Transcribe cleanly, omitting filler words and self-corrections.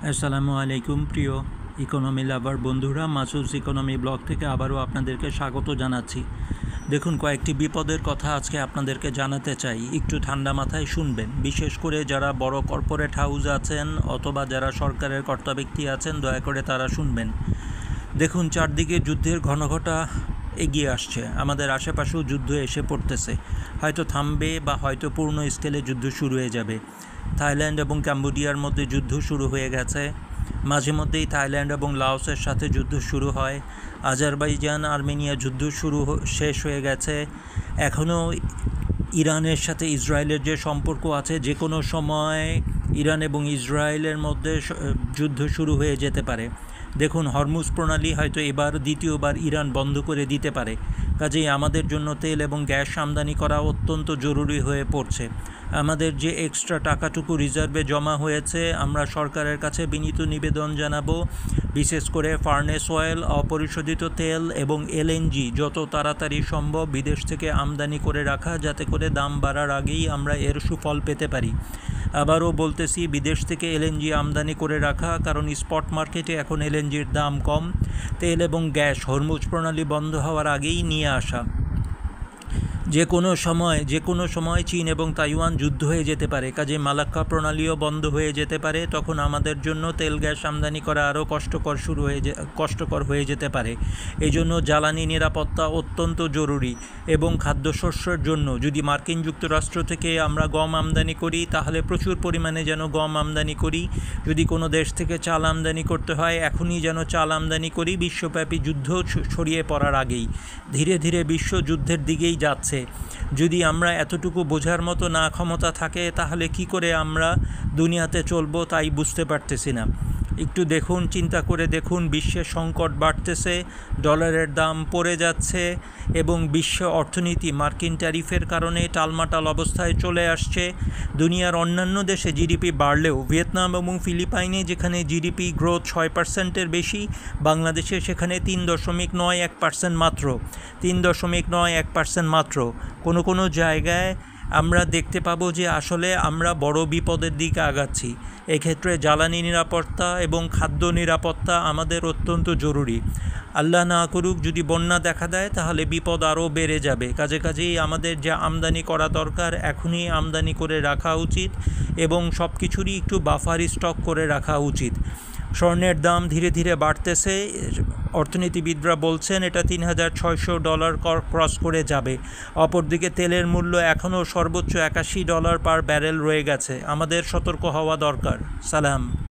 আসসালামু আলাইকুম প্রিয় ইকোনমি লাভার বন্ধুরা, মাসুস ইকোনমি ব্লগ থেকে আবারও আপনাদেরকে স্বাগত জানাচ্ছি। দেখুন, কয়েকটি বিপদের কথা আজকে আপনাদেরকে জানাতে চাই। একটু ঠান্ডা মাথায় শুনবেন। বিশেষ করে যারা বড় কর্পোরেট হাউস আছেন অথবা যারা সরকারের কর্তা ব্যক্তি আছেন, দয়া করে তারা শুনবেন। দেখুন, চারদিকে যুদ্ধের ঘনঘটা এগিয়ে আসছে। আমাদের আশেপাশেও যুদ্ধ এসে পড়তেছে। হয়তো থামবে বা হয়তো পূর্ণ স্কেলে যুদ্ধ শুরু হয়ে যাবে। থাইল্যান্ড এবং ক্যাম্বোডিয়ার মধ্যে যুদ্ধ শুরু হয়ে গেছে। মাঝে মধ্যেই থাইল্যান্ড এবং লাওসের সাথে যুদ্ধ শুরু হয়। আজারবাইজান আর্মেনিয়া যুদ্ধ শেষ হয়ে গেছে। এখনও ইরানের সাথে ইসরায়েলের যে সম্পর্ক আছে, যে কোনো সময় ইরান এবং ইসরায়েলের মধ্যে যুদ্ধ শুরু হয়ে যেতে পারে। দেখুন, হরমুজ প্রণালী হয়তো এবার দ্বিতীয়বার ইরান বন্ধ করে দিতে পারে। কাজেই আমাদের জন্য তেল এবং গ্যাস আমদানি করা অত্যন্ত জরুরি হয়ে পড়ছে। আমাদের যে এক্সট্রা টাকাটুকু রিজার্ভে জমা হয়েছে, আমরা সরকারের কাছে বিনীত নিবেদন জানাবো, বিশেষ করে ফার্নেস অয়েল, অপরিশোধিত তেল এবং এলএনজি যত তাড়াতাড়ি সম্ভব বিদেশ থেকে আমদানি করে রাখা, যাতে করে দাম বাড়ার আগেই আমরা এর সুফল পেতে পারি। আবারও বলতেছি, বিদেশ থেকে এলএনজি আমদানি করে রাখা, কারণ স্পট মার্কেটে এখন এলএনজির দাম কম। তেল এবং গ্যাস হরমুজ প্রণালী বন্ধ হওয়ার আগেই নিয়ে আসা। যে কোনো সময় চীন এবং তাইওয়ান যুদ্ধ হয়ে যেতে পারে। কাজে মালাক্কা প্রণালীও বন্ধ হয়ে যেতে পারে। তখন আমাদের জন্য তেল গ্যাস আমদানি করা আরও কষ্টকর হয়ে যেতে পারে। এই জন্য জ্বালানি নিরাপত্তা অত্যন্ত জরুরি। এবং খাদ্যশস্যের জন্য যদি মার্কিন যুক্তরাষ্ট্র থেকে আমরা গম আমদানি করি, তাহলে প্রচুর পরিমাণে যেন গম আমদানি করি। যদি কোনো দেশ থেকে চাল আমদানি করতে হয়, এখনই যেন চাল আমদানি করি, বিশ্বব্যাপী যুদ্ধ ছড়িয়ে পড়ার আগেই। ধীরে ধীরে বিশ্ব যুদ্ধের দিকেই যাচ্ছে। যদি আমরা এতটুকু বোঝার মতো না ক্ষমতা থাকে, তাহলে কি করে আমরা দুনিয়াতে চলবো তাই বুঝতে পারতেছি না। একটু দেখুন, চিন্তা করে দেখুন, বিশ্বের সংকট বাড়তেছে, ডলারের দাম পড়ে যাচ্ছে এবং বিশ্ব অর্থনীতি মার্কিন ট্যারিফের কারণে টালমাটাল অবস্থায় চলে আসছে। দুনিয়ার অন্যান্য দেশে জিডিপি বাড়লেও ভিয়েতনাম এবং ফিলিপাইনে যেখানে জিডিপি গ্রোথ 6%-এর বেশি, বাংলাদেশে সেখানে 3.91% মাত্র। 3.91% মাত্র। কোনো জায়গায় আমরা দেখতে পাবো যে আসলে আমরা বড় বিপদের দিকে আগাচ্ছি। এক্ষেত্রে জ্বালানি নিরাপত্তা এবং খাদ্য নিরাপত্তা আমাদের অত্যন্ত জরুরি। আল্লাহ না করুক যদি বন্যা দেখা দেয়, তাহলে বিপদ আরও বেড়ে যাবে। কাজেই আমাদের যা আমদানি করা দরকার এখনই আমদানি করে রাখা উচিত এবং সব কিছুরই একটু বাফার স্টক করে রাখা উচিত। স্বর্ণের দাম ধীরে ধীরে বাড়তেছে। অর্থনীতিবিদরা বলছেন এটা $3,600 ক্রস করে যাবে। অপরদিকে তেলের মূল্য এখনও সর্বোচ্চ $81 পার ব্যারেল রয়ে গেছে। আমাদের সতর্ক হওয়া দরকার। সালাম।